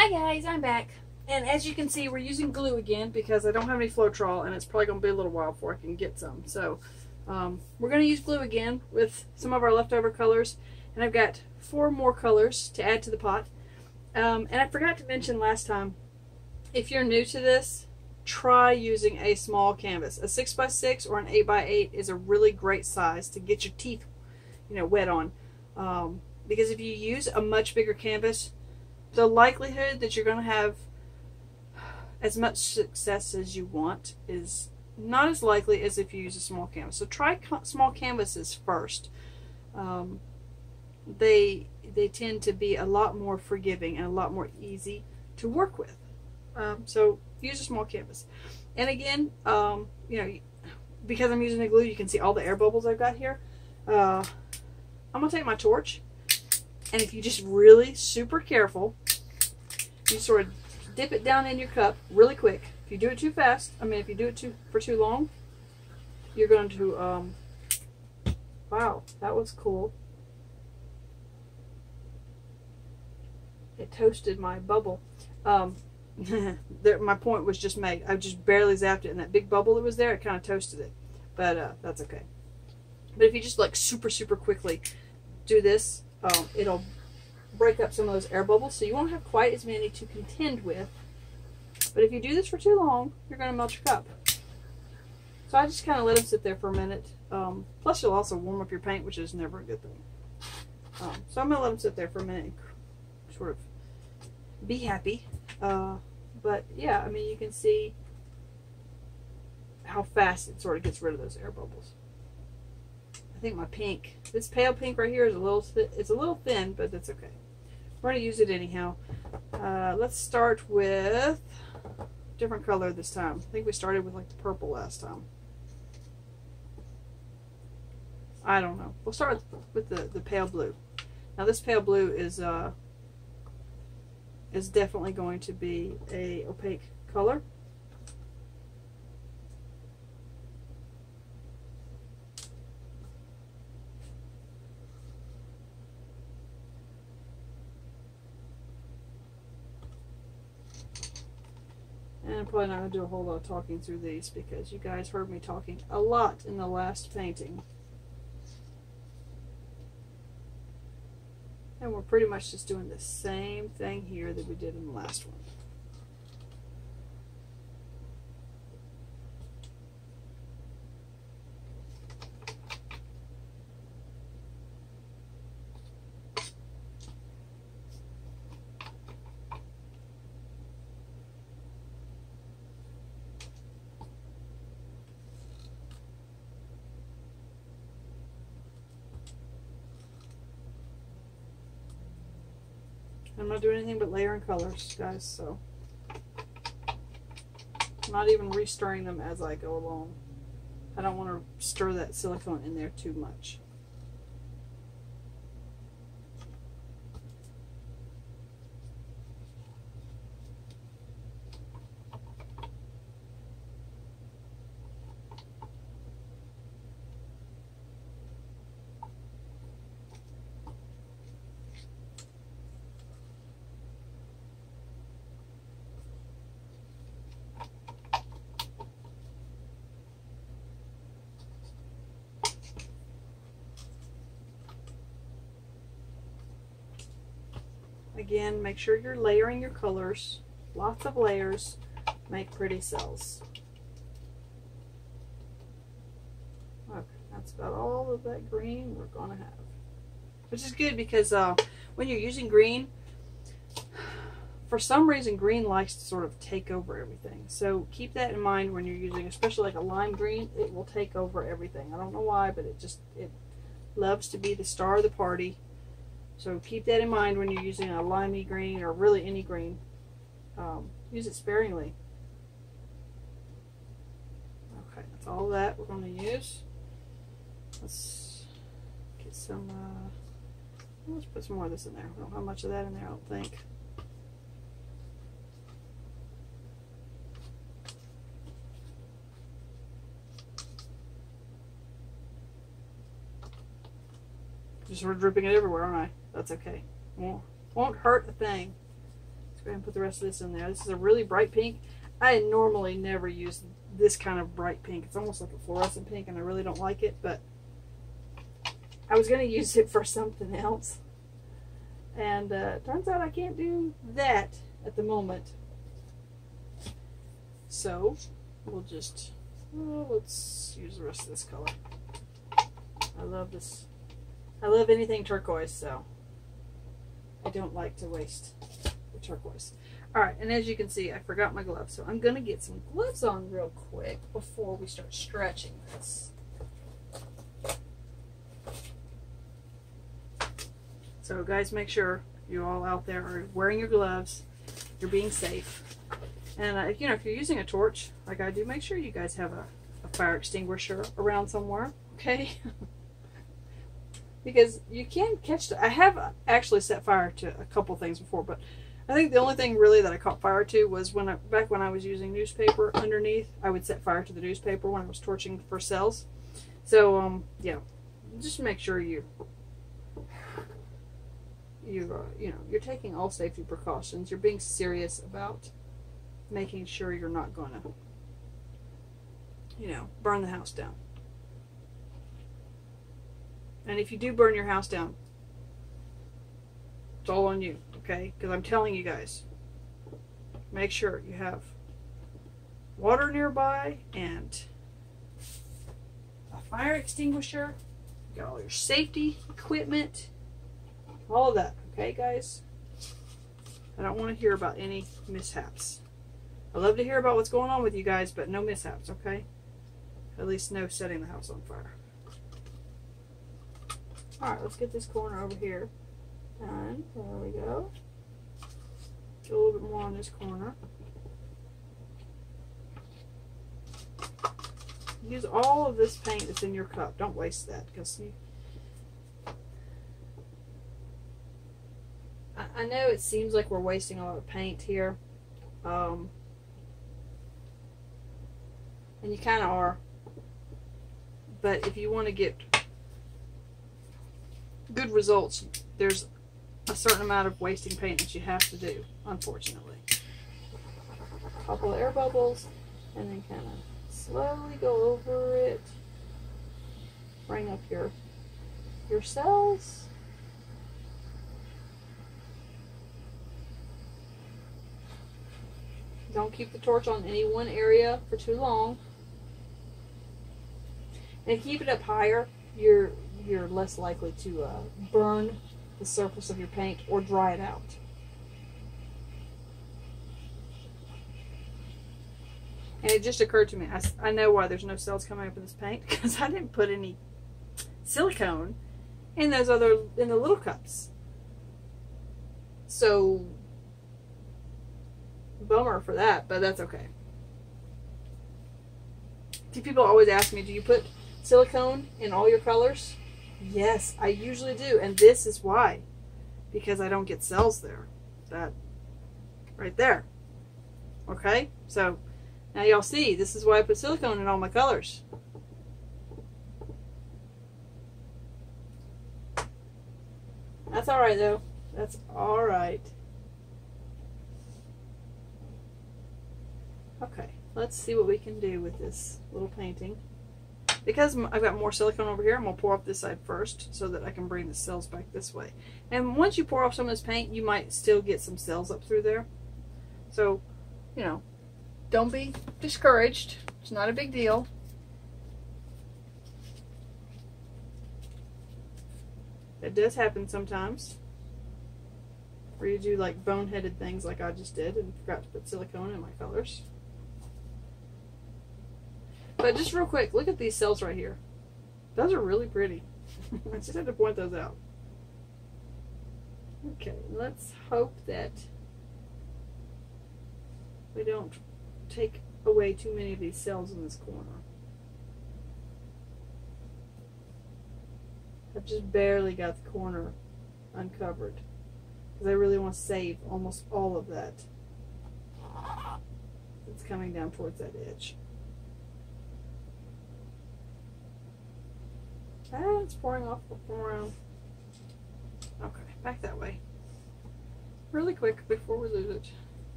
Hi guys, I'm back. And as you can see, we're using glue again because I don't have any floetrol and it's probably going to be a little while before I can get some. So we're going to use glue again with some of our leftover colors. And I've got 4 more colors to add to the pot. And I forgot to mention last time, if you're new to this, try using a small canvas. A 6x6 or an 8x8 is a really great size to get your teeth, wet on. Because if you use a much bigger canvas, the likelihood that you're going to have as much success as you want is not as likely as if you use a small canvas. So try small canvases first. They tend to be a lot more forgiving and a lot more easy to work with. So use a small canvas. And again, because I'm using the glue, you can see all the air bubbles I've got here. I'm going to take my torch, and if you just really super careful, you sort of dip it down in your cup really quick. If you do it too fast, if you do it for too long, you're going to, wow, that was cool. It toasted my bubble. My point was just made. I just barely zapped it, and that big bubble that was there, it kind of toasted it. But that's okay. But if you just like super quickly do this, it'll break up some of those air bubbles, so you won't have quite as many to contend with. But if you do this for too long, you're going to melt your cup. So I just kind of let them sit there for a minute. Plus you'll also warm up your paint, which is never a good thing. So I'm going to let them sit there for a minute and sort of be happy. But yeah, you can see how fast it sort of gets rid of those air bubbles. I think my pink, this pale pink right here is a little thin, but that's okay. We're going to use it anyhow. Let's start with a different color this time. I think we started with like the purple last time. I don't know. We'll start with the pale blue. Now this pale blue is definitely going to be a opaque color. And I'm probably not going to do a whole lot of talking through these because you guys heard me talking a lot in the last painting. And we're pretty much just doing the same thing here that we did in the last one. I'm not doing anything but layering colors, guys, so I'm not even re-stirring them as I go along. I don't want to stir that silicone in there too much. Again, make sure you're layering your colors. Lots of layers make pretty cells. Okay, that's about all of that green we're going to have. Which is good because when you're using green, for some reason green likes to sort of take over everything. So keep that in mind when you're using, especially like a lime green, it will take over everything. I don't know why, but it loves to be the star of the party. So keep that in mind when you're using a limey green or really any green. Use it sparingly. Okay, that's all that we're going to use. Let's get some, let's put some more of this in there. We don't have much of that in there, I don't think. Just sort of dripping it everywhere, aren't I? That's okay. Won't hurt a thing. Let's ahead and put the rest of this in there. This is a really bright pink. I normally never use this kind of bright pink. It's almost like a fluorescent pink, and I really don't like it, but I was going to use it for something else. And turns out I can't do that at the moment. So we'll just, let's use the rest of this color. I love this. I love anything turquoise, so I don't like to waste the turquoise. Alright, and as you can see, I forgot my gloves, so I'm going to get some gloves on real quick before we start stretching this. So guys, make sure you all out there are wearing your gloves, you're being safe. And you know, if you're using a torch, like I do, make sure you guys have a fire extinguisher around somewhere, okay? Because you can catch I have actually set fire to a couple things before, but I think the only thing really that I caught fire to was back when I was using newspaper underneath. I would set fire to the newspaper when I was torching for cells. So yeah, just make sure you know, you're taking all safety precautions. You're being serious about making sure you're not going to, you know, burn the house down. And if you do burn your house down, it's all on you, okay? Because I'm telling you guys, make sure you have water nearby and a fire extinguisher. You got all your safety equipment, all of that, okay, guys? I don't want to hear about any mishaps. I love to hear about what's going on with you guys, but no mishaps, okay? At least no setting the house on fire. Alright, let's get this corner over here done. There we go. A little bit more on this corner. Use all of this paint that's in your cup. Don't waste that, because I know it seems like we're wasting a lot of paint here. And you kind of are. But if you want to get good results, there's a certain amount of wasting paint that you have to do, unfortunately. A couple of air bubbles, and then kind of slowly go over it. Bring up your cells. Don't keep the torch on any one area for too long. And keep it up higher. You're less likely to burn the surface of your paint or dry it out. And it just occurred to me, I know why there's no cells coming up in this paint, because I didn't put any silicone in the little cups. So bummer for that, but that's okay. See, people always ask me, do you put silicone in all your colors? Yes, I usually do, and this is why. Because I don't get cells there. That right there. Okay? So now y'all see, this is why I put silicone in all my colors. That's alright though. That's alright. Okay, let's see what we can do with this little painting. Because I've got more silicone over here, I'm going to pour off this side first so that I can bring the cells back this way. And once you pour off some of this paint, you might still get some cells up through there. So, you know, don't be discouraged. It's not a big deal. It does happen sometimes, where you do like boneheaded things like I just did and forgot to put silicone in my colors. But just real quick, look at these cells right here. Those are really pretty. I just had to point those out. Okay, let's hope that we don't take away too many of these cells in this corner. I've just barely got the corner uncovered, because I really want to save almost all of that that's coming down towards that edge. Ah, it's pouring off from around. Okay, back that way. Really quick before we lose it.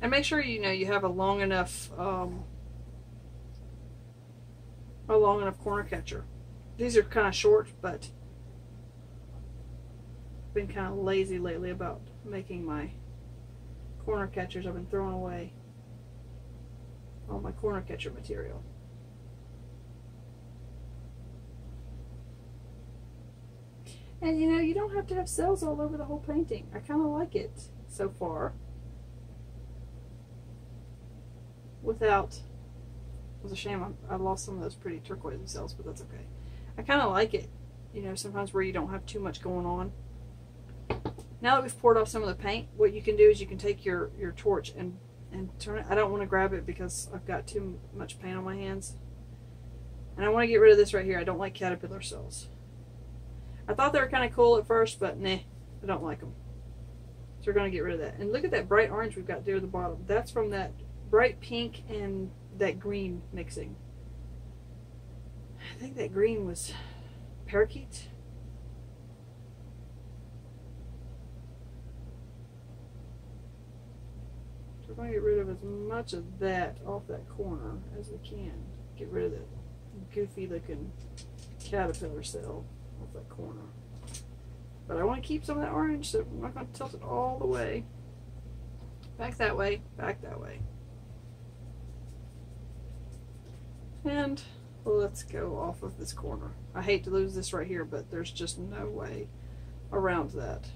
And make sure you have a long enough corner catcher. These are kind of short, but I've been kind of lazy lately about making my corner catchers. I've been throwing away all my corner catcher material. And you don't have to have cells all over the whole painting. I kind of like it so far. Without, it was a shame I lost some of those pretty turquoise cells, but that's okay. I kind of like it, sometimes where you don't have too much going on. Now that we've poured off some of the paint, what you can do is you can take your torch and turn it. I don't want to grab it because I've got too much paint on my hands. And I want to get rid of this right here. I don't like caterpillar cells. I thought they were kind of cool at first, but nah, I don't like them. So we're going to get rid of that. And look at that bright orange we've got there at the bottom. That's from that bright pink and that green mixing. I think that green was parakeet. So we're going to get rid of as much of that off that corner as we can. Get rid of that goofy looking caterpillar cell off that corner. But I want to keep some of that orange, so I'm not going to tilt it all the way. Back that way, back that way. And let's go off of this corner. I hate to lose this right here, but there's just no way around that.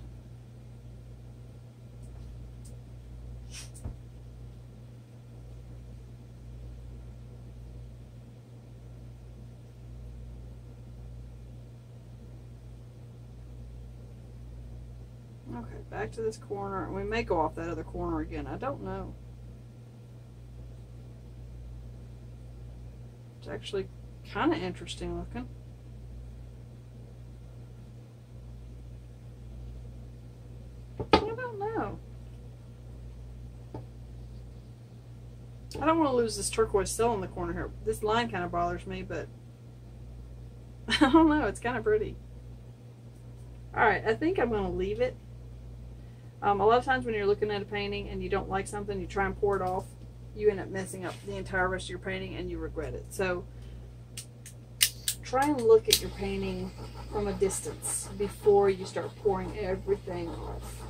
Okay, back to this corner. We may go off that other corner again. I don't know. It's actually kind of interesting looking. I don't know. I don't want to lose this turquoise cell in the corner here. This line kind of bothers me, but I don't know. It's kind of pretty. Alright, I think I'm going to leave it. A lot of times when you're looking at a painting and you don't like something, you try and pour it off, you end up messing up the entire rest of your painting and you regret it. So try and look at your painting from a distance before you start pouring everything off.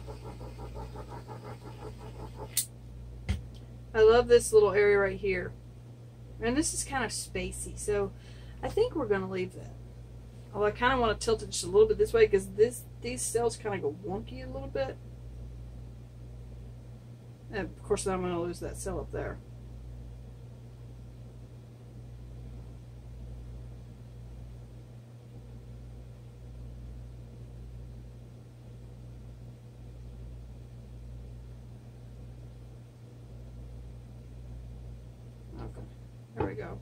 I love this little area right here. And this is kind of spacey, so I think we're going to leave that. Although I kind of want to tilt it just a little bit this way because these cells kind of go wonky a little bit. And of course then I'm going to lose that cell up there. Okay, there we go.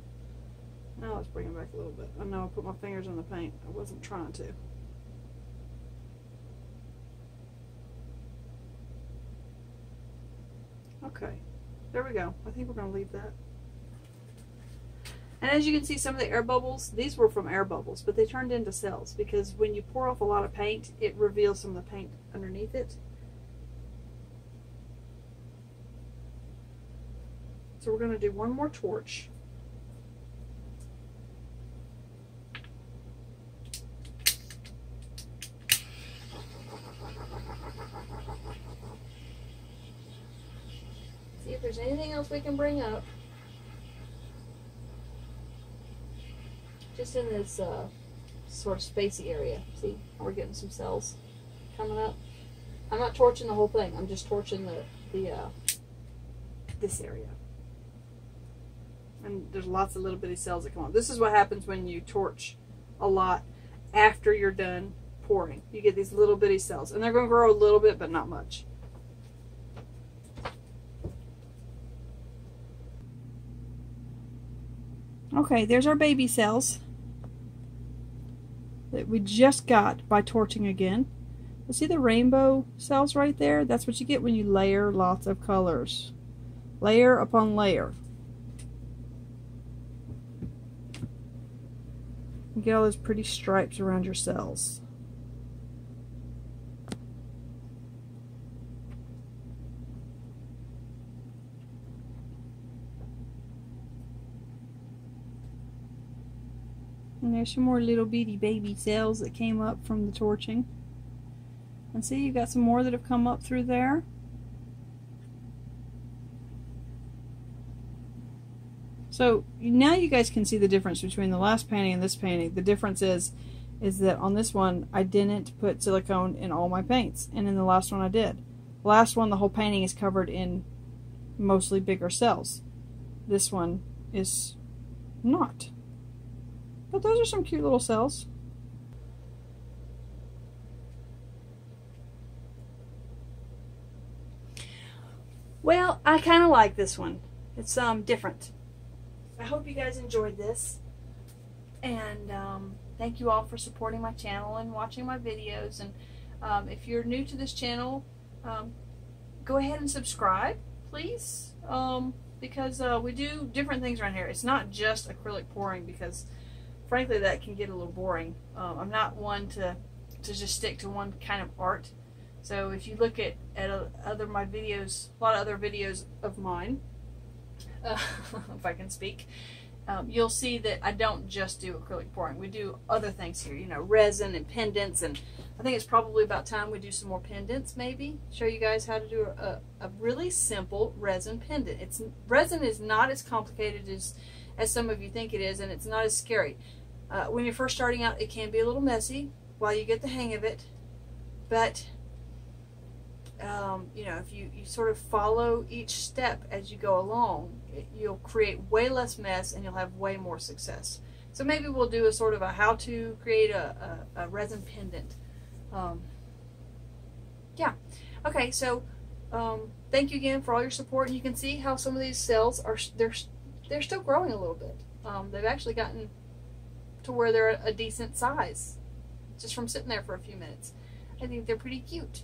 Now let's bring it back a little bit. I know I put my fingers in the paint. I wasn't trying to. Okay, there we go. I think we're going to leave that. And as you can see, some of the air bubbles, these were from air bubbles, but they turned into cells because when you pour off a lot of paint, it reveals some of the paint underneath it. So we're going to do one more torch. See if there's anything else we can bring up. Just in this sort of spacey area. See, we're getting some cells coming up. I'm not torching the whole thing. I'm just torching this area. And there's lots of little bitty cells that come on. This is what happens when you torch a lot after you're done pouring. You get these little bitty cells. And they're going to grow a little bit, but not much. Okay, there's our baby cells that we just got by torching again. You see the rainbow cells right there? That's what you get when you layer lots of colors. Layer upon layer. You get all those pretty stripes around your cells. And there's some more little bitty baby cells that came up from the torching. And see, you've got some more that have come up through there. So now you guys can see the difference between the last painting and this painting. The difference is that on this one I didn't put silicone in all my paints, and in the last one I did. The last one, the whole painting is covered in mostly bigger cells. This one is not. But those are some cute little cells. Well, I kind of like this one. It's different. I hope you guys enjoyed this, and thank you all for supporting my channel and watching my videos. And if you're new to this channel, go ahead and subscribe, please, because we do different things around here. It's not just acrylic pouring, because frankly that can get a little boring. I'm not one to just stick to one kind of art. So if you look at my videos, a lot of other videos of mine, if I can speak, you'll see that I don't just do acrylic pouring. We do other things here, you know, resin and pendants, and I think it's probably about time we do some more pendants, maybe. Show you guys how to do a really simple resin pendant. Resin is not as complicated as some of you think it is, and it's not as scary. When you're first starting out, it can be a little messy while you get the hang of it, but you know, if you sort of follow each step as you go along, you'll create way less mess and you'll have way more success. So maybe we'll do a sort of a how to create a resin pendant. Yeah. Okay, so thank you again for all your support. And you can see how some of these cells are they're still growing a little bit. They've actually gotten to where they're a decent size just from sitting there for a few minutes. I think they're pretty cute.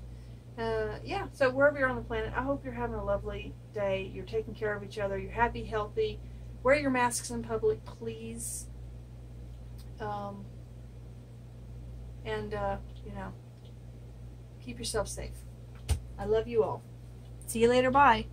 Yeah, so wherever you're on the planet, I hope you're having a lovely day. You're taking care of each other. You're happy, healthy. Wear your masks in public, please. You know, keep yourself safe. I love you all. See you later. Bye.